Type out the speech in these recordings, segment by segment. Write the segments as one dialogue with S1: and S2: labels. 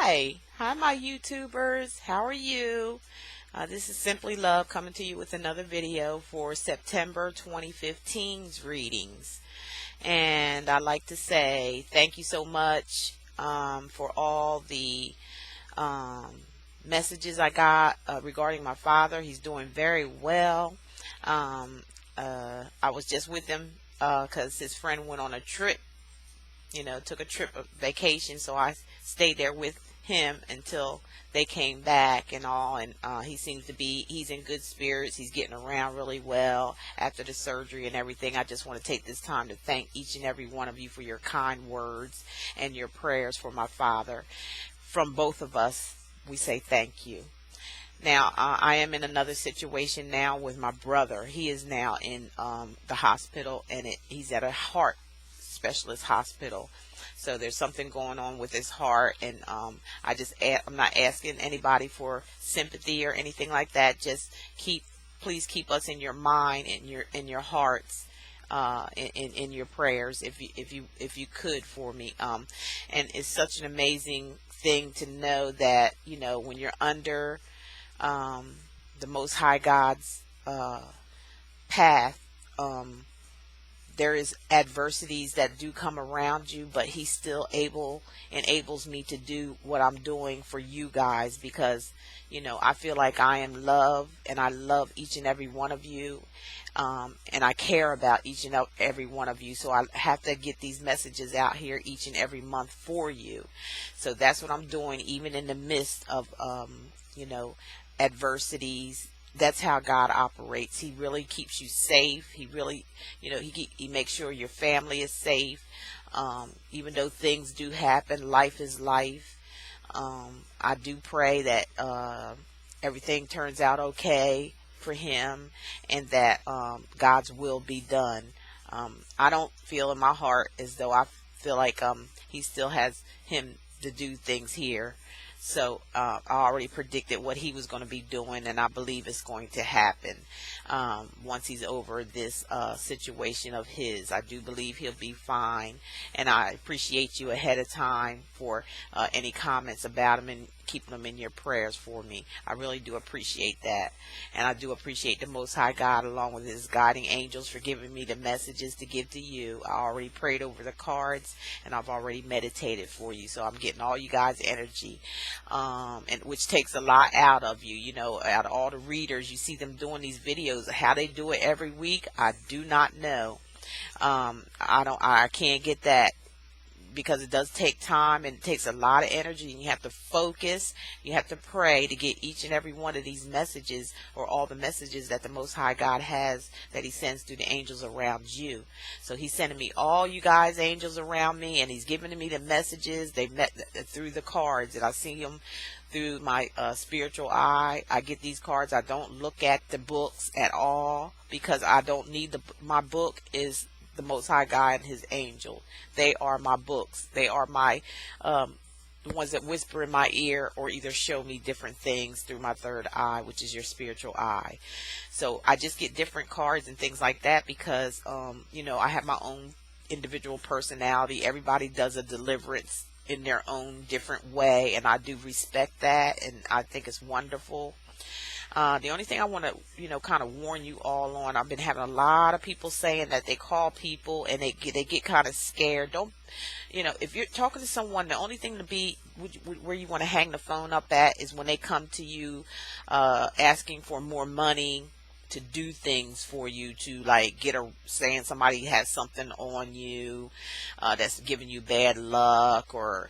S1: Hi, my YouTubers. How are you? This is Simply Love coming to you with another video for September 2015's readings. And I'd like to say thank you so much for all the um, messages I got regarding my father. He's doing very well. I was just with him because his friend went on a trip, took a trip of vacation, so I stayed there with him until they came back and all. And he seems to be, he's in good spirits. He's getting around really well after the surgery and everything. I just want to take this time to thank each and every one of you for your kind words and your prayers for my father. From both of us, we say thank you. Now, I am in another situation now with my brother. He is now in the hospital, and he's at a heart specialist hospital. So there's something going on with his heart, and I'm not asking anybody for sympathy or anything like that. Just please keep us in your mind and in your hearts, in your prayers, if you could, for me. And it's such an amazing thing to know that when you're under the Most High God's path. There is adversities that do come around you, but he still enables me to do what I'm doing for you guys, because I feel like I am loved, and I love each and every one of you, and I care about each and every one of you. So I have to get these messages out here each and every month for you. So that's what I'm doing, even in the midst of adversities. That's how God operates. He really keeps you safe. He really, he makes sure your family is safe. Even though things do happen, life is life. I do pray that everything turns out okay for him, and that God's will be done. I don't feel in my heart as though I feel like he still has him to do things here. So I already predicted what he was going to be doing, and I believe it's going to happen once he's over this situation of his. I do believe he'll be fine, and I appreciate you ahead of time for any comments about him and keeping them in your prayers for me. I really do appreciate that, and I do appreciate the Most High God along with his guiding angels for giving me the messages to give to you. I already prayed over the cards, and I've already meditated for you, so I'm getting all you guys' energy, and which takes a lot out of you. Out of all the readers, you see them doing these videos. How they do it every week, I do not know. I can't get that, because it does take time, and it takes a lot of energy, and you have to focus, you have to pray to get each and every one of these messages, or all the messages that the Most High God has, that he sends through the angels around you. So he's sending me all you guys angels around me, and he's giving me the messages. They met through the cards, and I see them through my spiritual eye. I get these cards. I don't look at the books at all, because I don't need my book is the Most High God and his angel. They are my books. They are my the ones that whisper in my ear, or either show me different things through my third eye, which is your spiritual eye. So I just get different cards and things like that, because I have my own individual personality. Everybody does a deliverance in their own different way, and I do respect that, and I think it's wonderful. The only thing I want to, kind of warn you all on, I've been having a lot of people saying that they call people and they get kind of scared. Don't, if you're talking to someone, the only thing to be where you want to hang the phone up at is when they come to you asking for more money to do things for you, to like saying somebody has something on you that's giving you bad luck, or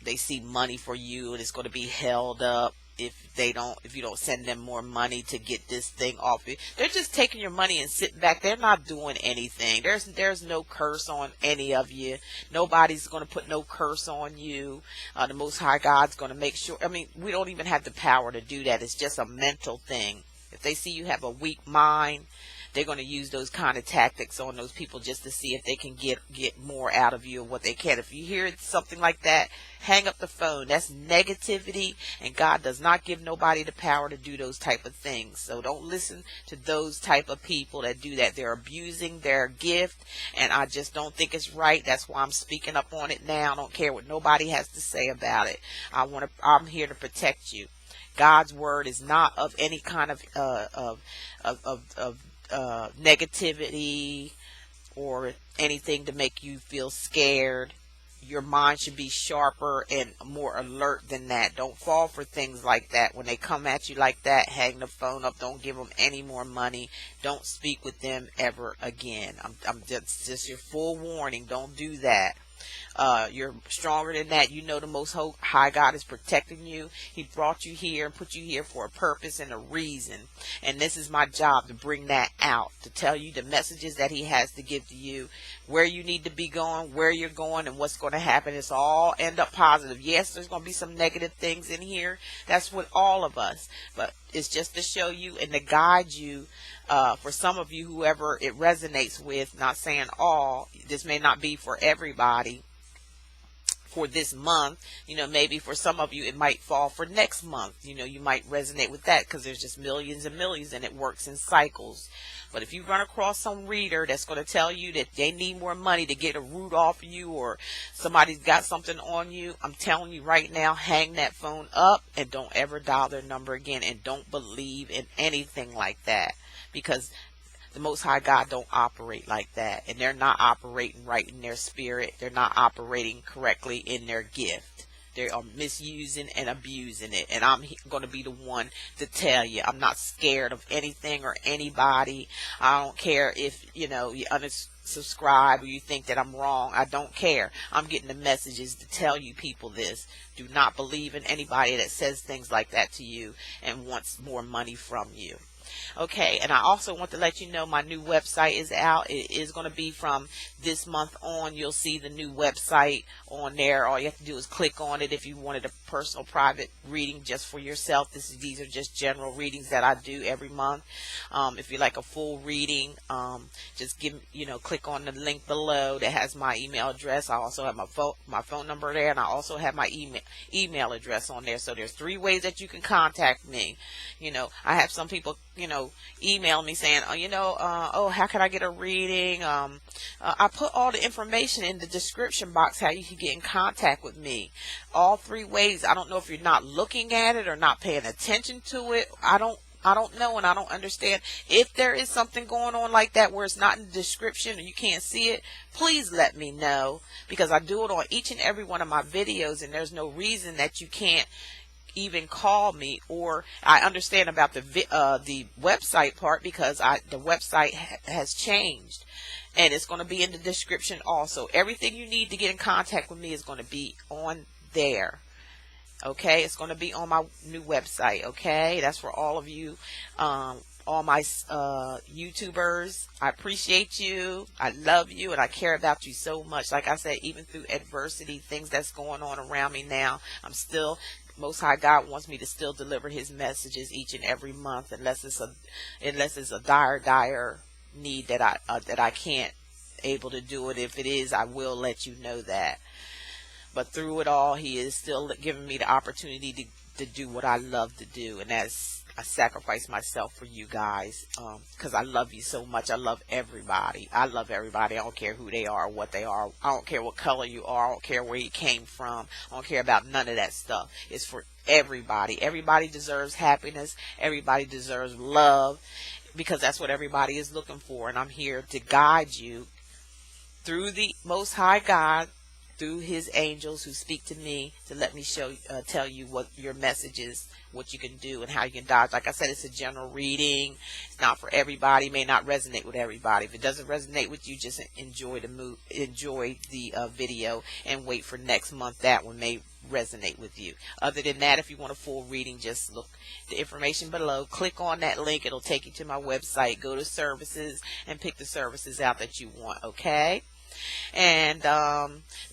S1: they see money for you and it's going to be held up if you don't send them more money to get this thing off. They're just taking your money and sitting back. They're not doing anything. There's no curse on any of you. Nobody's going to put no curse on you. The Most High God's going to make sure. I mean, we don't even have the power to do that. It's just a mental thing. If they see you have a weak mind, they're going to use those kind of tactics on those people just to see if they can get more out of you or what they can. If you hear something like that, hang up the phone. That's negativity, and God does not give nobody the power to do those type of things. So don't listen to those type of people that do that. They're abusing their gift, and I just don't think it's right. That's why I'm speaking up on it now. I don't care what nobody has to say about it. I'm here to protect you. God's word is not of any kind of negativity or anything to make you feel scared. Your mind should be sharper and more alert than that. Don't fall for things like that. When they come at you like that, hang the phone up. Don't give them any more money. Don't speak with them ever again. I'm just your full warning. Don't do that. You're stronger than that. You know the Most High God is protecting you. He brought you here and put you here for a purpose and a reason. And this is my job, to bring that out, to tell you the messages that He has to give to you, where you need to be going, where you're going, and what's going to happen. It's all end up positive. Yes, there's going to be some negative things in here. That's with all of us. But it's just to show you and to guide you. For some of you, whoever it resonates with, not saying all, this may not be for everybody for this month. Maybe for some of you it might fall for next month. You might resonate with that because there's just millions and millions and it works in cycles. But if you run across some reader that's going to tell you that they need more money to get a root off of you, or somebody's got something on you, I'm telling you right now, hang that phone up and don't ever dial their number again, and don't believe in anything like that, because the Most High God don't operate like that, and they're not operating right in their spirit. They're not operating correctly in their gift. They are misusing and abusing it, and I'm going to be the one to tell you. I'm not scared of anything or anybody. I don't care if you unsubscribe or you think that I'm wrong. I don't care. I'm getting the messages to tell you people this. Do not believe in anybody that says things like that to you and wants more money from you. Okay, and I also want to let you know my new website is out. It is going to be from this month on. You'll see the new website on there. All you have to do is click on it if you wanted a personal private reading just for yourself. These are just general readings that I do every month. If you like a full reading, just click on the link below that has my email address. I also have my phone number there, and I also have my email address on there. So there's 3 ways that you can contact me. I have some people email me saying, how can I get a reading? I put all the information in the description box how you can get in contact with me. All 3 ways. I don't know if you're not looking at it or not paying attention to it. I don't know, and I don't understand. If there is something going on like that where it's not in the description or you can't see it, please let me know, because I do it on each and every one of my videos, and there's no reason that you can't even call me. Or I understand about the website part, because the website has changed, and it's going to be in the description also. Everything you need to get in contact with me is going to be on there. Okay, it's going to be on my new website. Okay, that's for all of you, all my YouTubers. I appreciate you. I love you, and I care about you so much. Like I said, even through adversity, things that's going on around me now, Most High God wants me to still deliver His messages each and every month, unless it's a dire need that I can't able to do it. If it is, I will let you know that. But through it all, He is still giving me the opportunity to do what I love to do, and that's I sacrifice myself for you guys, because I love you so much. I love everybody. I don't care who they are or what they are. I don't care what color you are. I don't care where you came from. I don't care about none of that stuff. It's for everybody. Everybody deserves happiness. Everybody deserves love, because that's what everybody is looking for. And I'm here to guide you through the Most High God, through His angels who speak to me, to let me tell you what your message is, what you can do, and how you can dodge. Like I said, it's a general reading. It's not for everybody. It may not resonate with everybody. If it doesn't resonate with you, just enjoy the video and wait for next month. That one may resonate with you. Other than that, if you want a full reading, just look the information below, click on that link. It'll take you to my website. Go to services and pick the services out that you want. Okay. And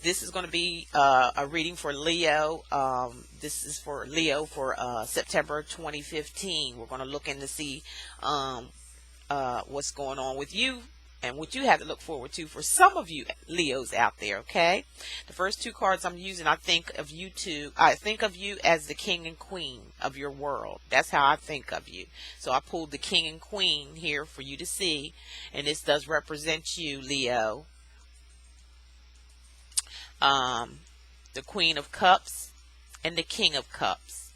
S1: this is going to be a reading for Leo. This is for Leo for September 2015. We're going to look in to see what's going on with you and what you have to look forward to for some of you Leos out there. Okay, the first two cards I'm using, I think of you as the king and queen of your world. That's how I think of you. So I pulled the king and queen here for you to see, and this does represent you, Leo. The queen of cups and the king of cups.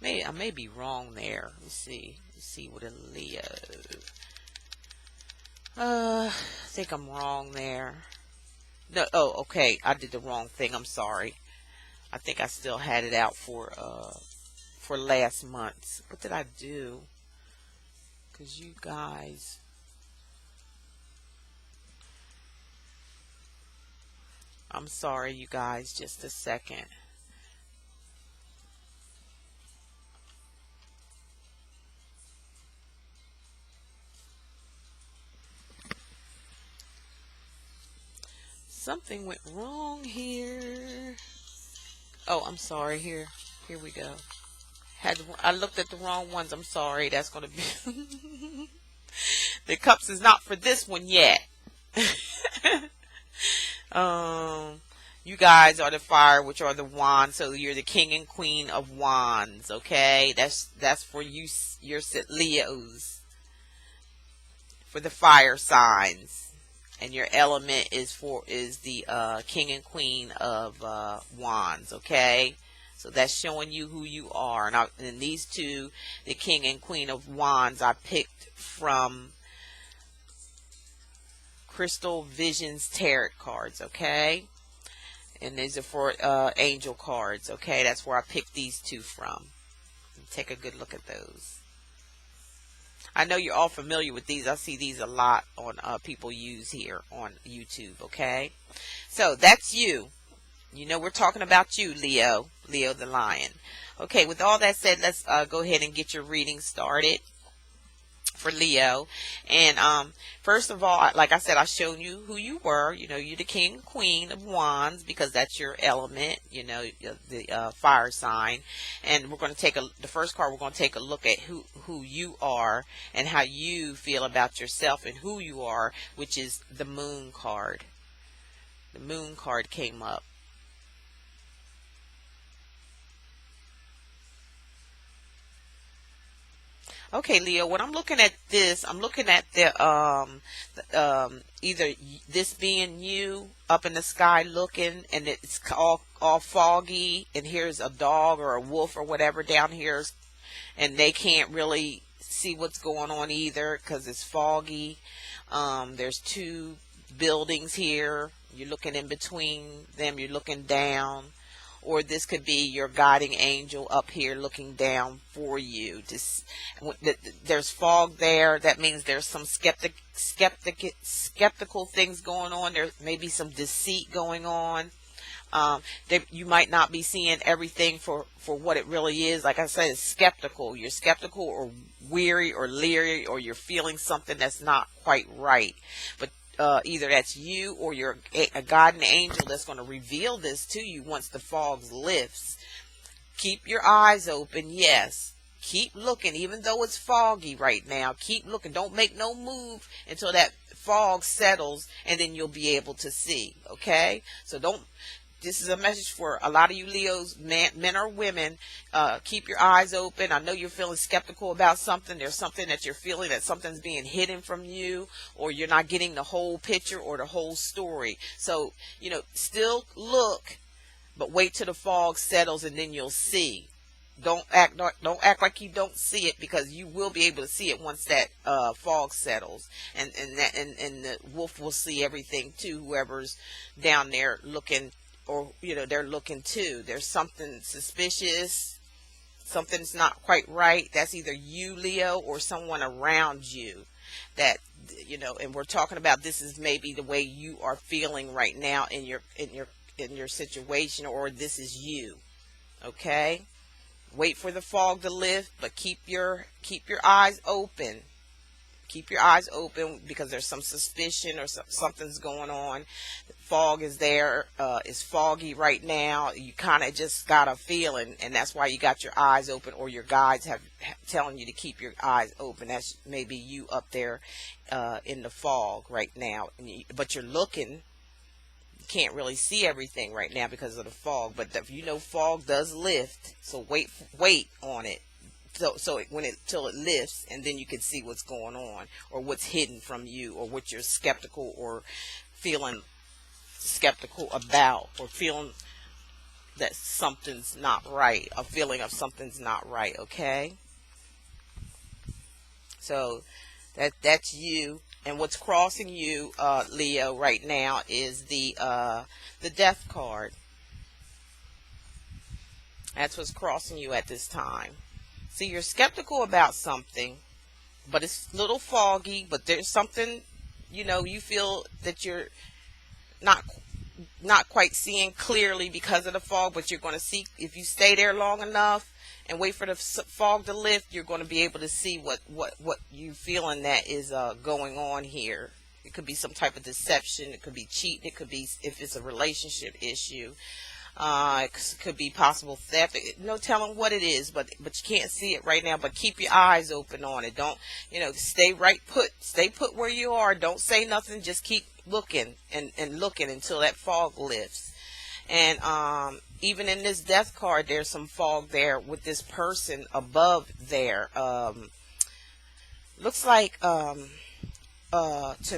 S1: I may be wrong there. Let's see what a Leo. I think I'm wrong there. No, oh, okay. I did the wrong thing. I'm sorry. I think I still had it out for last month. What did I do? Because you guys. I'm sorry, you guys. Just a second. Something went wrong here. Oh, I'm sorry. Here we go. I looked at the wrong ones. I'm sorry. That's going to be the cups is not for this one yet. You guys are the fire, which are the wands. So you're the king and queen of wands. Okay, that's for you, your Leos, for the fire signs. And your element is the king and queen of wands. Okay, so that's showing you who you are. And these two, the king and queen of wands, I picked from Crystal Visions tarot cards. Okay, and these are for angel cards. Okay, that's where I picked these two from. Take a good look at those. I know you're all familiar with these. I see these a lot on people use here on YouTube. Okay, so that's you. You know we're talking about you, Leo the lion. Okay, with all that said, let's go ahead and get your reading started for Leo. And first of all, like I said, I showed you who you were. You know, you're the king and queen of wands because that's your element, you know, the fire sign. And we're going to take the first card, we're going to take a look at who you are and how you feel about yourself and who you are, which is the moon card. The moon card came up. Okay, Leo, when I'm looking at this, I'm looking at either this being you up in the sky looking, and it's all foggy, and here's a dog or a wolf or whatever down here, and they can't really see what's going on either because it's foggy. There's two buildings here. You're looking in between them. You're looking down. Or this could be your guiding angel up here looking down for you. There's fog there. That means there's some skeptical things going on. There may be some deceit going on. You might not be seeing everything for what it really is. Like I said, it's skeptical. You're skeptical or weary or leery, or you're feeling something that's not quite right. But either that's you or you're a guardian angel that's going to reveal this to you once the fog lifts. Keep your eyes open. Yes. Keep looking. Even though it's foggy right now, keep looking. Don't make no move until that fog settles, and then you'll be able to see. Okay? So this is a message for a lot of you Leos, men or women. Keep your eyes open. I know you're feeling skeptical about something. There's something that you're feeling that something's being hidden from you, or you're not getting the whole picture or the whole story. So, you know, still look, but wait till the fog settles and then you'll see. Don't act like you don't see it, because you will be able to see it once that fog settles, and the wolf will see everything too. Whoever's down there looking. Or, you know, they're looking too. There's something suspicious. Something's not quite right. That's either you, Leo, or someone around you that, you know, and we're talking about this is maybe the way you are feeling right now in your situation, or this is you. Okay? Wait for the fog to lift, but keep your eyes open. Keep your eyes open, because there's some suspicion or something's going on. fog is there. It's foggy right now. You kind of just got a feeling, and that's why you got your eyes open, or your guides have telling you to keep your eyes open. That's maybe you up there in the fog right now, but you're looking. You can't really see everything right now because of the fog, but fog does lift, so wait on it. Till it lifts, and then you can see what's going on, or what's hidden from you, or what you're skeptical or feeling skeptical about, or feeling that something's not right, a feeling of something's not right. Okay, so that's you. And what's crossing you, Leo, right now is the death card. That's what's crossing you at this time. See, you're skeptical about something, but it's a little foggy, but there's something, you feel that you're not quite seeing clearly because of the fog, but you're going to see, if you stay there long enough and wait for the fog to lift, you're going to be able to see what you feeling that is going on here. It could be some type of deception. It could be cheating. It could be, if it's a relationship issue. It could be possible theft. No telling what it is, but you can't see it right now. But keep your eyes open on it. Don't, stay put where you are. Don't say nothing. Just keep looking and looking until that fog lifts. And even in this death card, there's some fog there with this person above there. Looks like to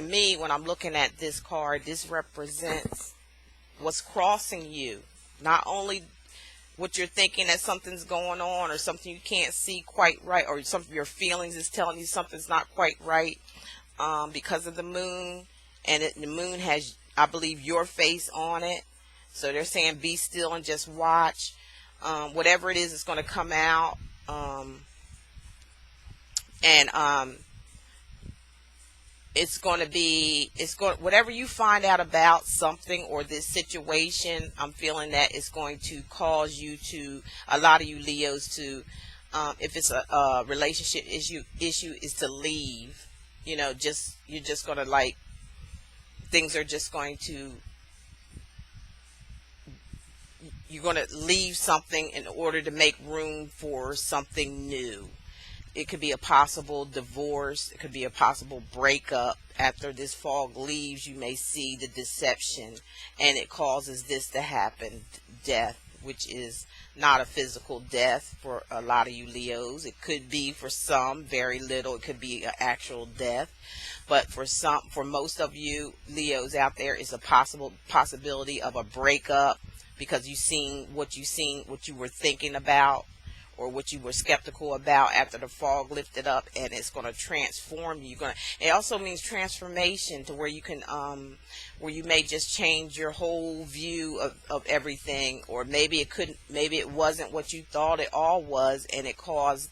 S1: me, when I'm looking at this card, this represents what's crossing you. Not only what you're thinking that something's going on, or something you can't see quite right, or some of your feelings is telling you something's not quite right, because of the moon. And the moon has, I believe, your face on it. So they're saying be still and just watch. Whatever it is, it's going to come out. Whatever you find out about something or this situation, I'm feeling that it's going to cause you to, a lot of you Leos, to, if it's a relationship issue is to leave. You're just going to, things are just going to, you're going to leave something in order to make room for something new. It could be a possible divorce. It could be a possible breakup. After this fog leaves, you may see the deception, and it causes this to happen. Death, which is not a physical death for a lot of you Leos. It could be for some, very little. It could be an actual death. But for most of you Leos out there, it's a possibility of a breakup, because you what you were thinking about, or what you were skeptical about after the fog lifted up, and it's going to transform you. It also means transformation, to where you can, where you may just change your whole view of everything, or maybe it wasn't what you thought it all was, and it caused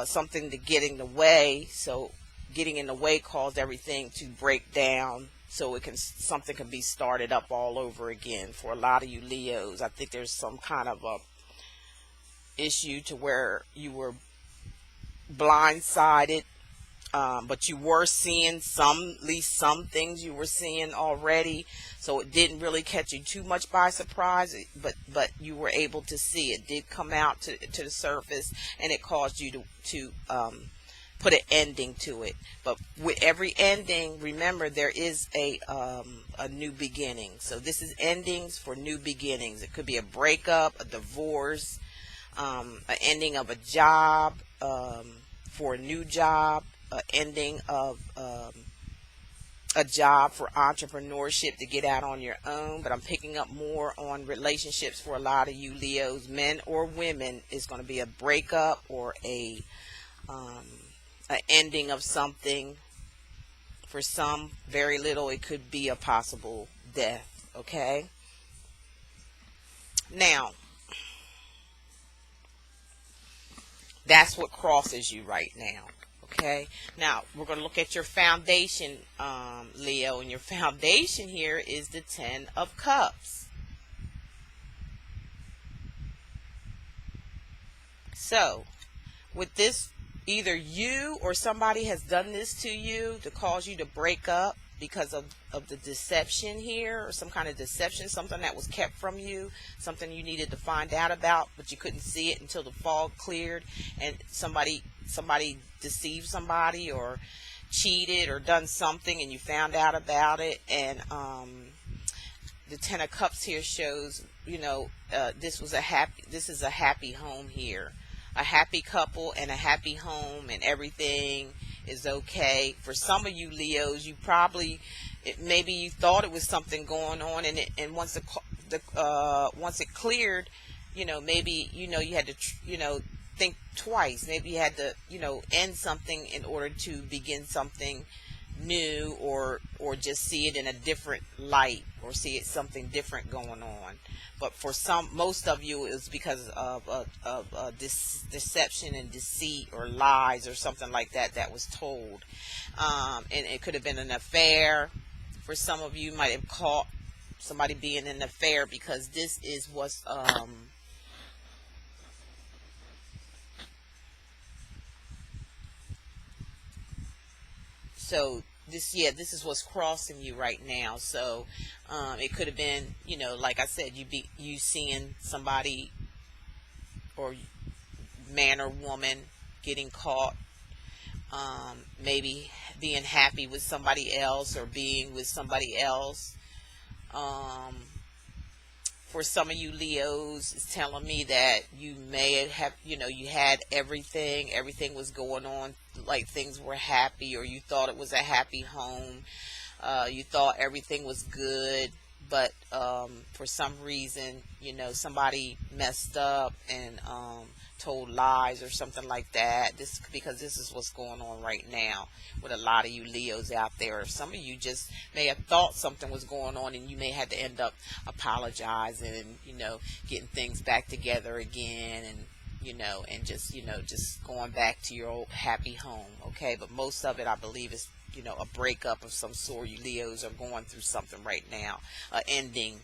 S1: something to get in the way. So getting in the way caused everything to break down, so something can be started up all over again. For a lot of you Leos, I think there's some kind of a issue to where you were blindsided, but you were seeing at least some things you were seeing already, so it didn't really catch you too much by surprise, but you were able to see it. Did come out to the surface, and it caused you to put an ending to it. But with every ending, remember, there is a new beginning. So this is endings for new beginnings. It could be a breakup, a divorce, an ending of a job, for a new job, an ending of a job for entrepreneurship, to get out on your own. But I'm picking up more on relationships for a lot of you Leos, men or women. Is going to be a breakup, or an ending of something. For some, very little, it could be a possible death. Okay, now that's what crosses you right now. Okay, now we're going to look at your foundation, Leo, and your foundation here is the 10 of Cups. So with this, either you or somebody has done this to you to cause you to break up because of the deception here, or some kind of deception, something that was kept from you, something you needed to find out about, but you couldn't see it until the fog cleared, and somebody deceived somebody or cheated or done something and you found out about it. And the Ten of Cups here shows, this is a happy home here, a happy couple and a happy home, and everything is okay. For some of you Leos, you probably, maybe you thought it was something going on, and once once it cleared, maybe you had to think twice. Maybe you had to end something in order to begin something new, or just see it in a different light, or see it something different going on. But for most of you, it's because of this deception and deceit or lies or something like that was told. And it could have been an affair. For some of you, might have caught somebody being in an affair, because this is what's so this is what's crossing you right now. So it could have been, like I said, you seeing somebody, or man or woman, getting caught, maybe being happy with somebody else or being with somebody else. For some of you Leos, it's telling me that you may have, you had everything was going on, like things were happy, or you thought it was a happy home. You thought everything was good, but for some reason, somebody messed up and told lies or something like that. Because this is what's going on right now with a lot of you Leos out there. Some of you just may have thought something was going on, and you may have to end up apologizing and getting things back together again, and and just going back to your old happy home. Okay, but most of it, I believe, is a breakup of some sort. You Leos are going through something right now, ending.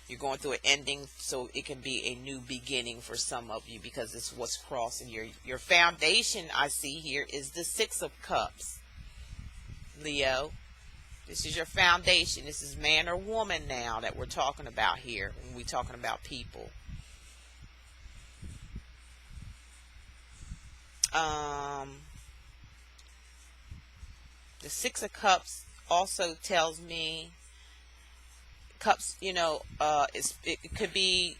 S1: You're going through an ending, so it can be a new beginning for some of you, because it's what's crossing your foundation. I see here is the Six of Cups, Leo. This is your foundation. This is man or woman now that we're talking about here when we're talking about people. The Six of Cups also tells me cups, it could be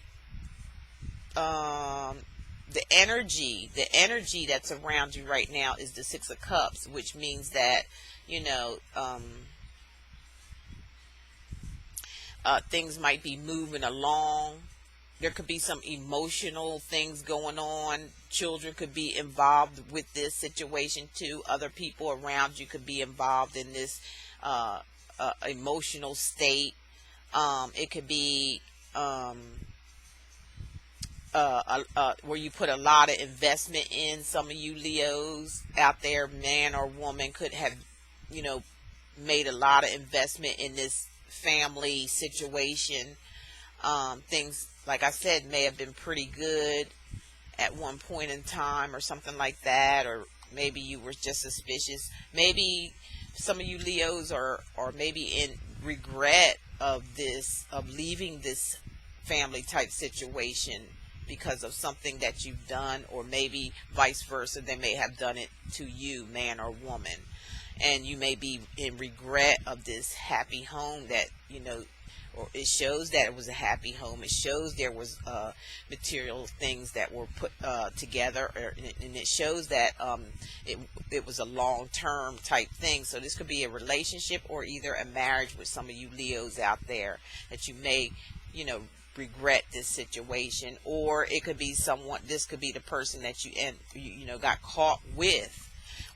S1: the energy that's around you right now is the Six of Cups, which means that things might be moving along. There could be some emotional things going on. Children could be involved with this situation too. Other people around you could be involved in this emotional state. It could be where you put a lot of investment in. Some of you Leos out there, man or woman, could have, made a lot of investment in this family situation. Things, like I said, may have been pretty good at one point in time or something like that, or maybe you were just suspicious. Maybe some of you Leos are maybe in regret of leaving this family type situation because of something that you've done, or maybe vice versa, they may have done it to you, man or woman, and you may be in regret of this happy home that or it shows that it was a happy home. It shows there was material things that were put together, and it shows that it was a long-term type thing. So this could be a relationship or either a marriage with some of you Leos out there that you may, regret this situation, or it could be someone. This could be the person that you got caught with,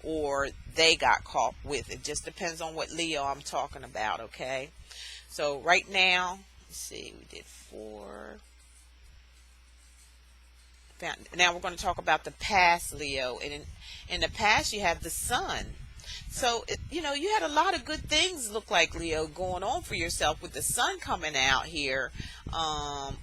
S1: or they got caught with. It just depends on what Leo I'm talking about. Okay. So right now, let's see, we did 4. Now we're going to talk about the past, Leo. And in the past, you have the Sun. So, you had a lot of good things, look like, Leo, going on for yourself with the Sun coming out here,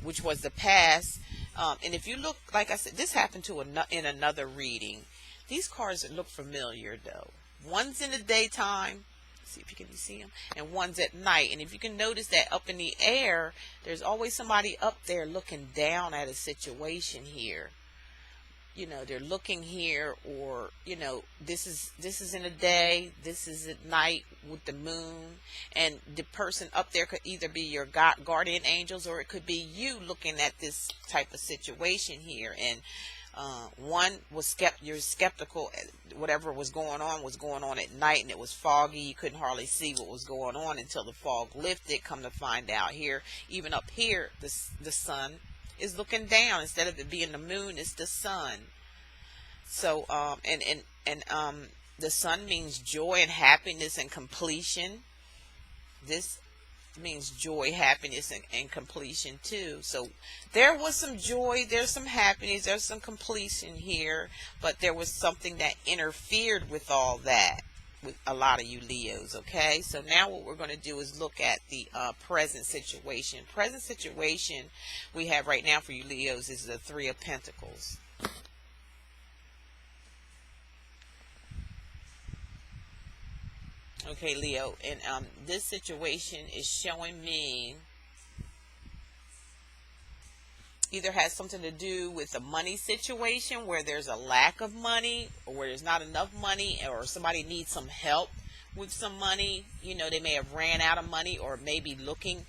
S1: which was the past. And if you look, like I said, this happened in another reading. These cards look familiar though. One's in the daytime. See if you can see them, and one's at night. And if you can notice that up in the air, there's always somebody up there looking down at a situation here. You know, they're looking here, or you know, this is in the day, this is at night with the moon, and the person up there could either be your guardian angels, or it could be you looking at this type of situation here. And one was you're skeptical. Whatever was going on at night, and it was foggy. You couldn't hardly see what was going on until the fog lifted. Come to find out, here, even up here, the sun is looking down. Instead of it being the moon, it's the sun. So the sun means joy and happiness and completion. This means joy, happiness, and completion too. So there was some joy, there's some happiness, there's some completion here, but there was something that interfered with all that with a lot of you Leos. Okay, so now what we're going to do is look at the present situation. Present situation we have right now for you Leos is the Three of Pentacles. Okay, Leo, and this situation is showing me either has something to do with a money situation where there's a lack of money, or where there's not enough money, or somebody needs some help with some money. You know, they may have ran out of money, or maybe looking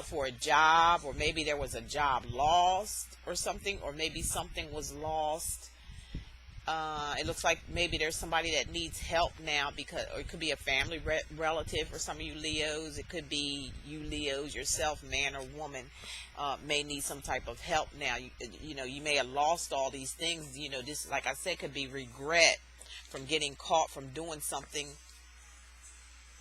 S1: for a job, or maybe there was a job lost or something, or maybe something was lost. It looks like maybe there's somebody that needs help now, because, or it could be a family relative for some of you Leos. It could be you Leos yourself, man or woman, may need some type of help now. You know, you may have lost all these things. You know, this, like I said, could be regret from getting caught from doing something,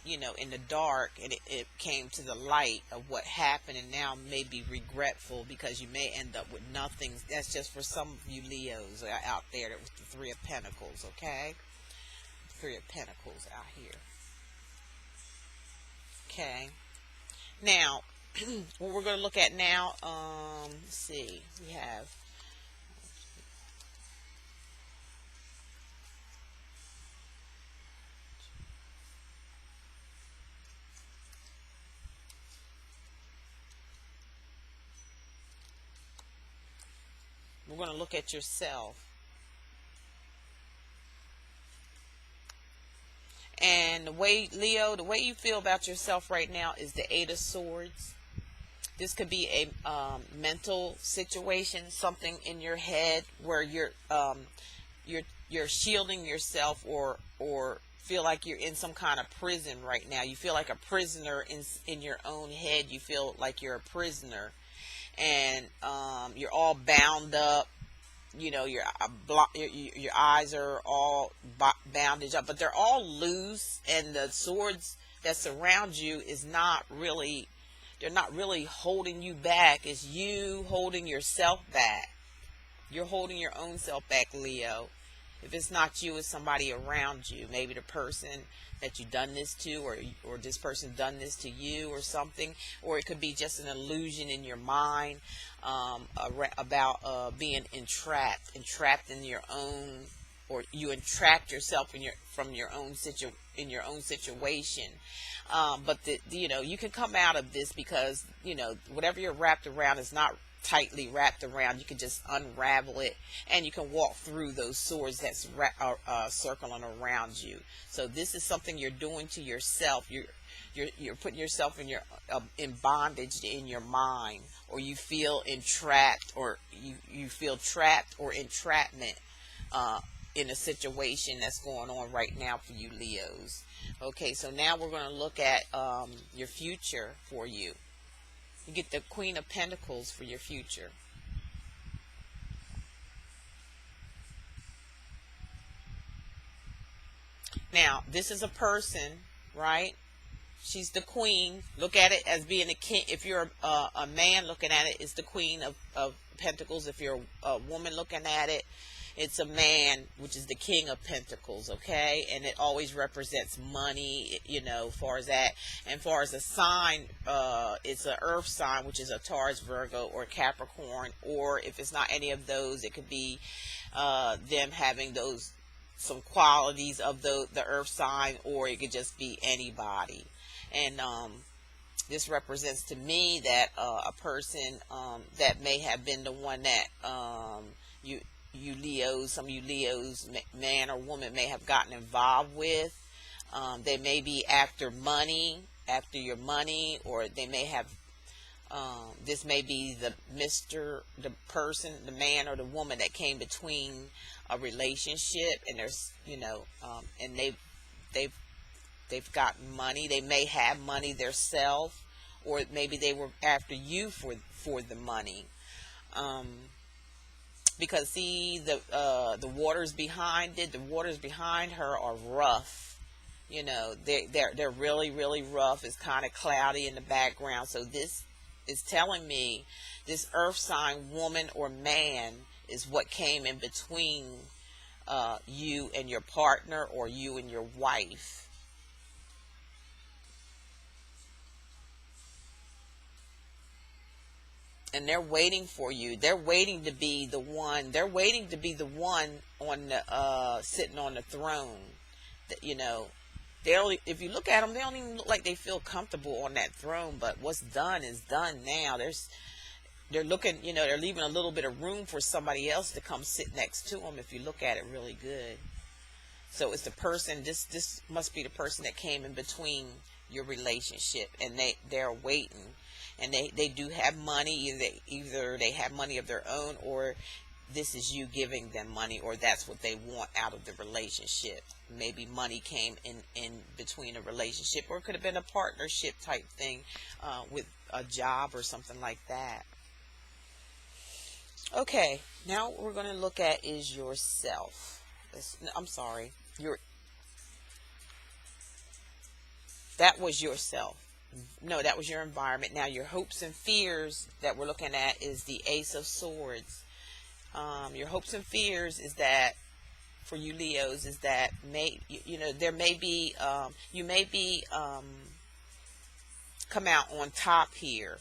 S1: you know, in the dark, and it came to the light of what happened, and now may be regretful because you may end up with nothing. That's just for some of you Leos out there. That was the Three of Pentacles. Okay, Three of Pentacles out here. Okay, now what we're going to look at now, let's see, we have we're going to look at yourself. And the way, Leo, the way you feel about yourself right now is the Eight of Swords. This could be a mental situation, something in your head where you're shielding yourself, or feel like you're in some kind of prison right now. You feel like a prisoner in your own head. You feel like you're a prisoner, and you're all bound up. You know, your eyes are all bounded up, but they're all loose, and the swords that surround you is not really, they're not really holding you back. It's you holding yourself back. You're holding your own self back, Leo. If it's not you, it's somebody around you. Maybe the person that you done this to, or this person done this to you or something. Or it could be just an illusion in your mind about being entrapped in your own, or you entrapped yourself in your own situation. But you know, you can come out of this, because you know, whatever you're wrapped around is not tightly wrapped around. You can just unravel it, and you can walk through those swords that's circling around you. So this is something you're doing to yourself. You're putting yourself in bondage in your mind, or you feel entrapped, or you feel trapped or entrapment in a situation that's going on right now for you Leos. Okay, so now we're going to look at your future for you. You get the Queen of Pentacles for your future. Now, this is a person, right? She's the queen. Look at it as being a king. If you're a man looking at it, it's the Queen of Pentacles. If you're a woman looking at it, it's a man, which is the King of Pentacles, okay? And it always represents money, you know, far as that. And far as a sign, it's an earth sign, which is a Taurus, Virgo, or Capricorn. Or if it's not any of those, it could be them having those some qualities of the earth sign, or it could just be anybody. And this represents to me that a person that may have been the one that you you Leos, some of you Leos, man or woman, may have gotten involved with. They may be after money, after your money, or they may have. This may be the person, the man or the woman that came between a relationship, and there's, and they've they've got money. They may have money themselves, or maybe they were after you for the money. Because see, the waters behind it, the waters behind her are rough. They're really, really rough. It's kind of cloudy in the background. So this is telling me this earth sign woman or man is what came in between you and your partner, or you and your wife. And they're waiting for you. They're waiting to be the one. They're waiting to be the one on the sitting on the throne. They only, if you look at them, they don't even look like they feel comfortable on that throne. But what's done is done now. They're looking. They're leaving a little bit of room for somebody else to come sit next to them. If you look at it really good. So it's the person. This must be the person that came in between your relationship, and they're waiting. And they do have money. Either they have money of their own, or this is you giving them money, or that's what they want out of the relationship. Maybe money came in between a relationship, or it could have been a partnership type thing with a job or something like that. Okay, now what we're going to look at is yourself. I'm sorry. That was yourself. No, that was your environment. Now your hopes and fears that we're looking at is the Ace of Swords. Your hopes and fears is that, for you Leos, is that there may be you may be come out on top here,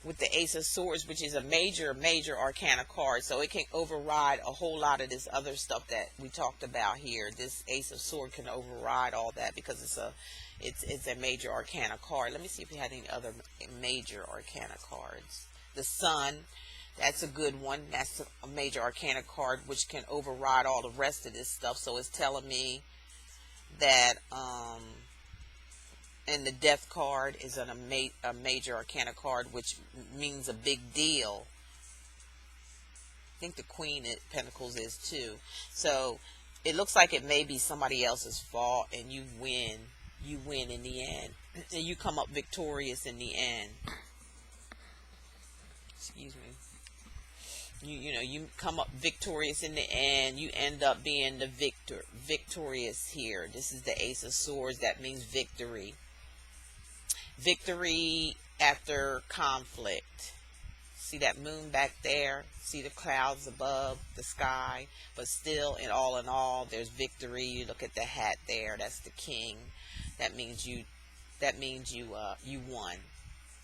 S1: with the Ace of Swords, which is a major arcana card, so it can override a whole lot of this other stuff that we talked about here. This Ace of Swords can override all that because it's a major arcana card. Let me see if we had any other major arcana cards. The Sun, that's a good one. That's a major arcana card which can override all the rest of this stuff. So it's telling me that and the Death card is a major arcana card, which means a big deal. I think the Queen of Pentacles is too. So it looks like it may be somebody else's fault, and you win. You win in the end. And you come up victorious in the end. Excuse me. You come up victorious in the end. You end up being the victorious here. This is the Ace of Swords. That means victory. Victory after conflict. See that moon back there? See the clouds above the sky? But still, in all, there's victory. You look at the hat there. That's the king. That means you won.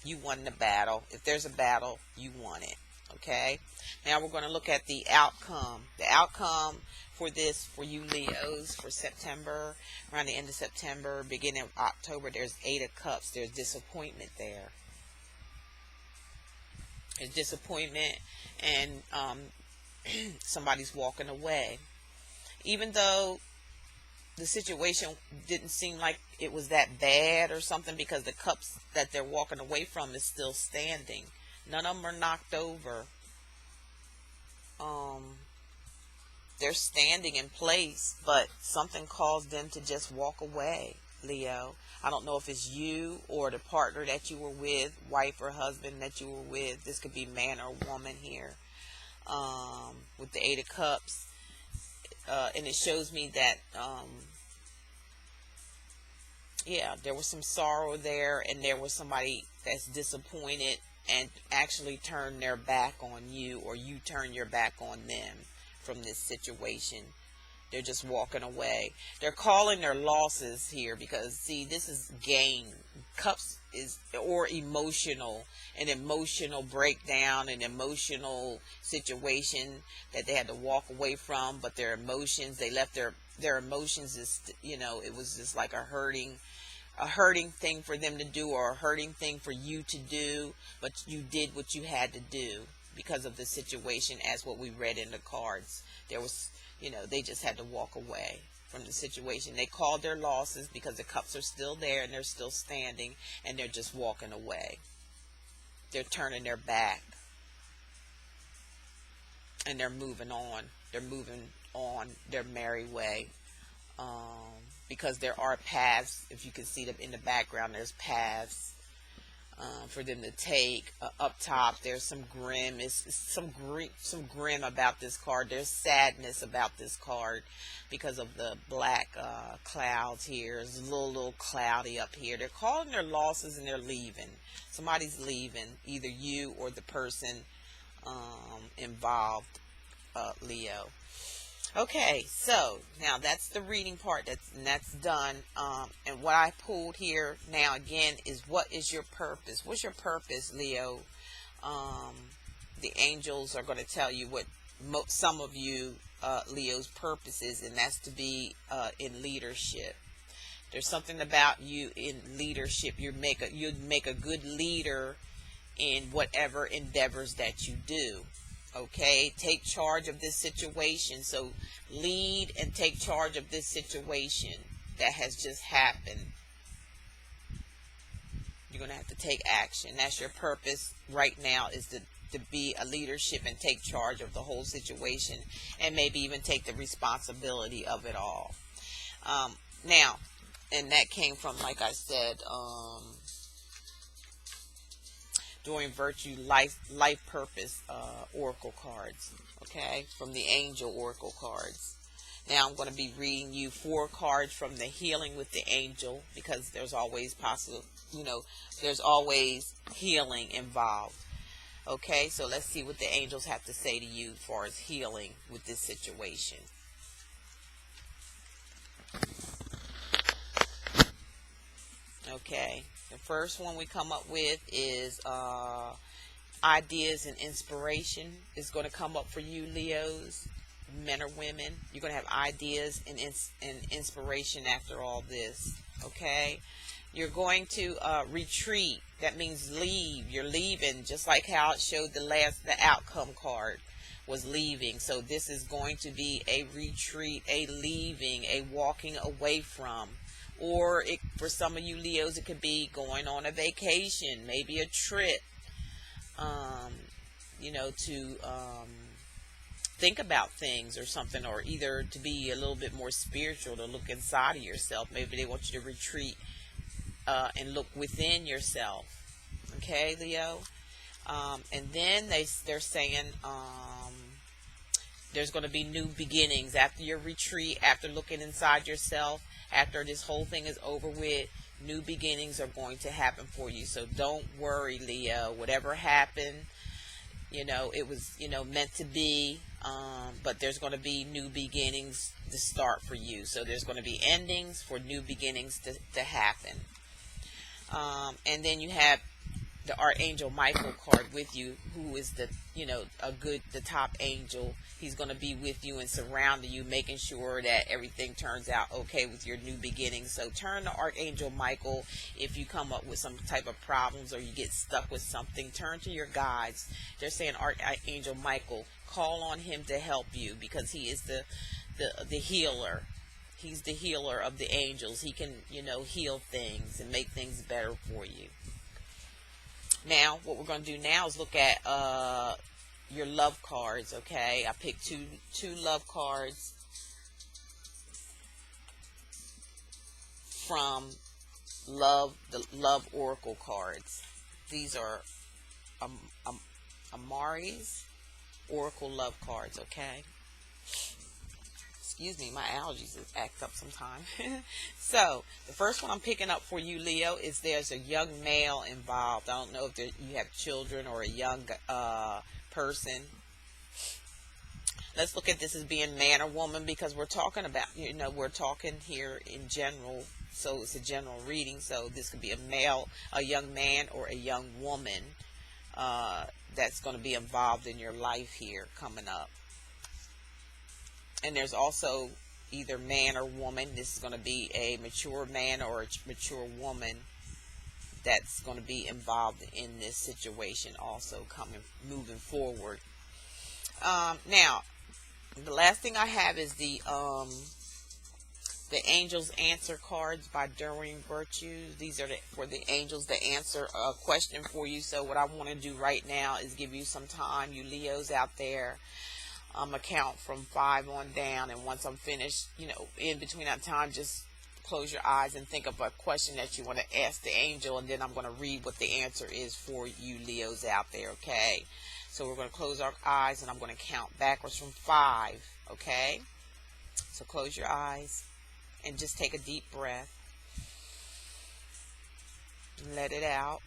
S1: You won the battle. If there's a battle, you won it. Okay? Now we're going to look at the outcome. The outcome for this, for you Leos, for September, around the end of September, beginning of October, there's 8 of Cups. There's disappointment there. There's disappointment, and somebody's walking away. Even though the situation didn't seem like it was that bad or something, because the cups that they're walking away from is still standing. None of them are knocked over. They're standing in place, but something caused them to just walk away, Leo. I don't know if it's you or the partner that you were with, wife or husband that you were with. This could be man or woman here. With the 8 of Cups. And it shows me that, there was some sorrow there, and there was somebody that's disappointed and actually turned their back on you, or you turn your back on them from this situation. They're just walking away. They're calling their losses here because, see, this is gain, Cups is, or emotional, an emotional breakdown, an emotional situation that they had to walk away from, but their emotions, they left their emotions is, it was just like a hurting thing for them to do, or a hurting thing for you to do, but you did what you had to do because of the situation, as what we read in the cards. There was, they just had to walk away from the situation. They called their losses because the cups are still there and they're still standing, and they're just walking away. They're turning their back and they're moving on. They're moving on their merry way. Because there are paths. If you can see them in the background, there's paths for them to take. Up top, there's some grim. It's some grim about this card. There's sadness about this card because of the black clouds here. It's a little cloudy up here. They're calling their losses and they're leaving. Somebody's leaving, either you or the person involved, Leo. Okay, so now that's the reading part. That's done. And what I pulled here now again is, what is your purpose? What's your purpose, Leo? The angels are going to tell you what some of you Leo's purpose is, and that's to be in leadership. There's something about you in leadership. You'd make a good leader in whatever endeavors that you do. Okay, take charge of this situation. So lead and take charge of this situation that has just happened. You're going to have to take action. That's your purpose right now, is to be a leadership and take charge of the whole situation, and maybe even take the responsibility of it all. Now, and that came from, like I said, during Virtue Life Purpose Oracle cards, okay, from the Angel Oracle cards. Now I'm going to be reading you 4 cards from the Healing with the Angel, because there's always there's always healing involved. Okay, so let's see what the angels have to say to you as far as healing with this situation. Okay, the first one we come up with is ideas and inspiration is going to come up for you, Leos, men or women. You're going to have ideas and inspiration after all this. Okay, you're going to retreat. That means leave. You're leaving, just like how it showed the outcome card was leaving. So this is going to be a retreat, a leaving, a walking away from. Or for some of you Leos, it could be going on a vacation, maybe a trip, to think about things or something, or either to be a little bit more spiritual, to look inside of yourself. Maybe they want you to retreat and look within yourself. Okay, Leo? And then they're saying there's going to be new beginnings after your retreat, after looking inside yourself. After this whole thing is over with, new beginnings are going to happen for you. So don't worry, Leo. Whatever happened, it was, meant to be. But there's going to be new beginnings to start for you. So there's going to be endings for new beginnings to happen. And then you have the Archangel Michael card with you, who is the top angel. He's going to be with you and surrounding you, making sure that everything turns out okay with your new beginning. So turn to Archangel Michael if you come up with some type of problems or you get stuck with something. Turn to your guides. They're saying Archangel Michael, call on him to help you, because he is the healer. He's the healer of the angels. He can, heal things and make things better for you. Now, what we're going to do now is look at your love cards, okay? I picked two love cards from the Love Oracle cards. These are Amari's Oracle love cards, okay? Excuse me, my allergies act up sometime. So, the first one I'm picking up for you, Leo, is there's a young male involved. I don't know if you have children or a young person. Let's look at this as being man or woman, because we're talking about, we're talking here in general So it's a general reading. So this could be a male, a young man, or a young woman that's going to be involved in your life here coming up. And there's also either man or woman. This is going to be a mature man or a mature woman that's going to be involved in this situation also moving forward. Now, the last thing I have is the Angels Answer cards by Doreen Virtue. These are for the angels to answer a question for you. So what I want to do right now is give you some time, you Leos out there. I'm going to count from 5 on down, and once I'm finished, in between that time, just close your eyes and think of a question that you want to ask the angel, and then I'm going to read what the answer is for you Leos out there, okay? So we're going to close our eyes, and I'm going to count backwards from 5, okay? So close your eyes and just take a deep breath. Let it out.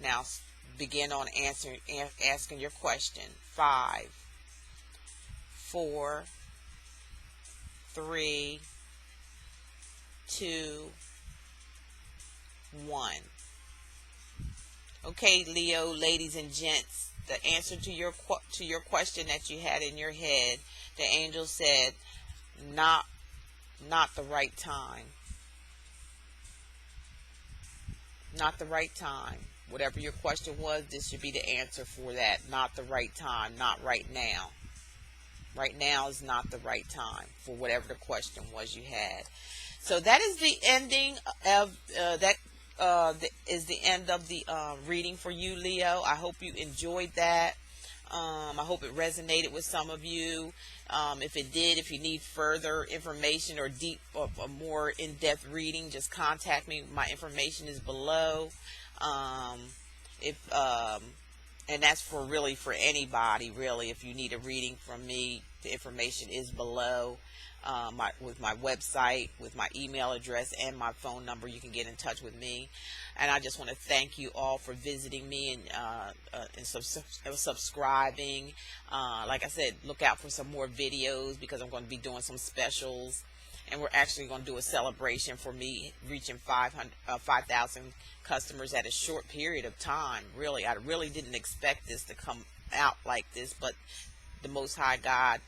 S1: Now begin on asking your question. 5, 4, 3, 2, 1. Okay, Leo, ladies and gents, the answer to your question that you had in your head, the angel said, not the right time. Not the right time. Whatever your question was, this should be the answer for that. Not the right time. Not right now. Right now is not the right time for whatever the question was you had. So that is the ending of is the end of the reading for you, Leo. I hope you enjoyed that. I hope it resonated with some of you. If it did, if you need further information or a more in-depth reading, just contact me. My information is below. And that's for anybody, really. If you need a reading from me, the information is below. With my website, with my email address, and my phone number, you can get in touch with me. And I just want to thank you all for visiting me and subscribing. Like I said, look out for some more videos, because I'm going to be doing some specials. And we're actually going to do a celebration for me reaching 5,000 customers at a short period of time. Really, I really didn't expect this to come out like this, but the Most High God,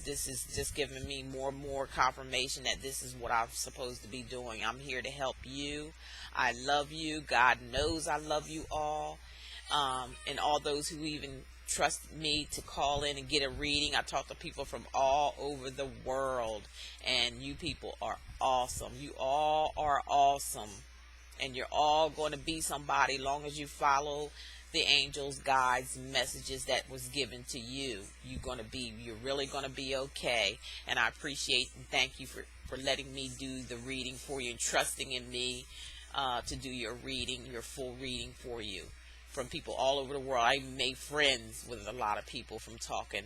S1: this is just giving me more and more confirmation that this is what I'm supposed to be doing. I'm here to help you. I love you. God knows I love you all. And all those who even trust me to call in and get a reading. I talk to people from all over the world, and you people are awesome. You all are awesome, and you're all going to be somebody long as you follow the angels, guides, messages that was given to you. You're really going to be okay. And I appreciate and thank you for letting me do the reading for you and trusting in me to do your reading, your full reading for you. From people all over the world. I even made friends with a lot of people from talking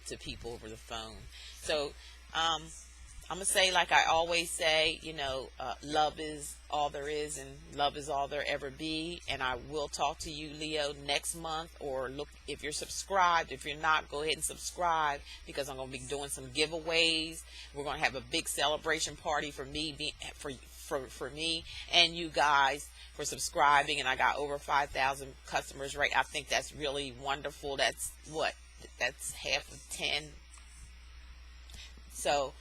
S1: to people over the phone. So I'm going to say, like I always say, love is all there is, and love is all there ever be. And I will talk to you, Leo, next month. Or look, if you're subscribed. If you're not, go ahead and subscribe, because I'm going to be doing some giveaways. We're going to have a big celebration party for me, for me and you guys, for subscribing. And I got over 5,000 customers, right? I think that's really wonderful. That's half of 10. So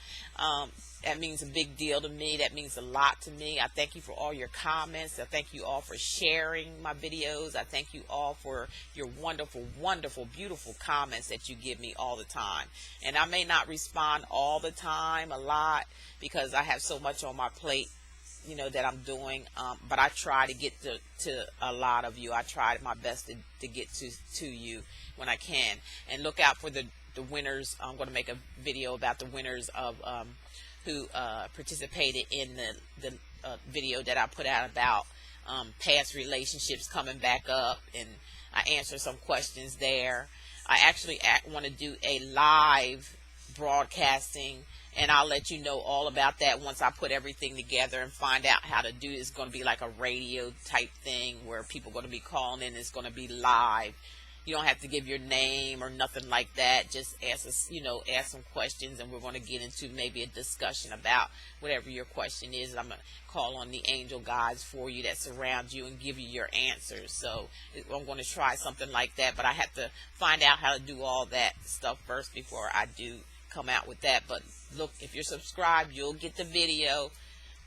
S1: that means a big deal to me. That means a lot to me. I thank you for all your comments. I thank you all for sharing my videos. I thank you all for your wonderful, wonderful, beautiful comments that you give me all the time. And I may not respond all the time, a lot, because I have so much on my plate, that I'm doing. But I try to get to a lot of you. I try my best to get to you when I can. And look out for the winners. I'm going to make a video about the winners of who participated in the video that I put out about past relationships coming back up, and I answer some questions there. I actually want to do a live broadcasting, and I'll let you know all about that once I put everything together and find out how to do it. It's going to be like a radio type thing where people are going to be calling in. It's going to be live. You don't have to give your name or nothing like that. Just ask us, ask some questions, and we're going to get into maybe a discussion about whatever your question is. I'm going to call on the angel guides for you that surround you and give you your answers. So I'm going to try something like that, but I have to find out how to do all that stuff first before I do come out with that. But look, if you're subscribed, you'll get the video,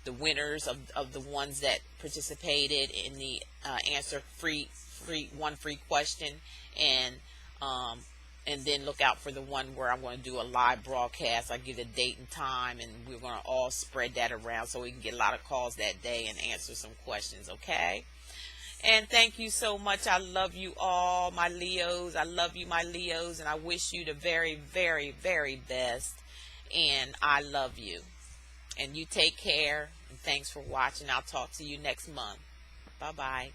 S1: the winners of the ones that participated in the answer one free question, and then look out for the one where I'm going to do a live broadcast. I give a date and time, and we're going to all spread that around so we can get a lot of calls that day and answer some questions. Okay. And thank you so much. I love you all, my Leos. I love you, my Leos, and I wish you the very, very, very best. And I love you. And you take care. And thanks for watching. I'll talk to you next month. Bye-bye.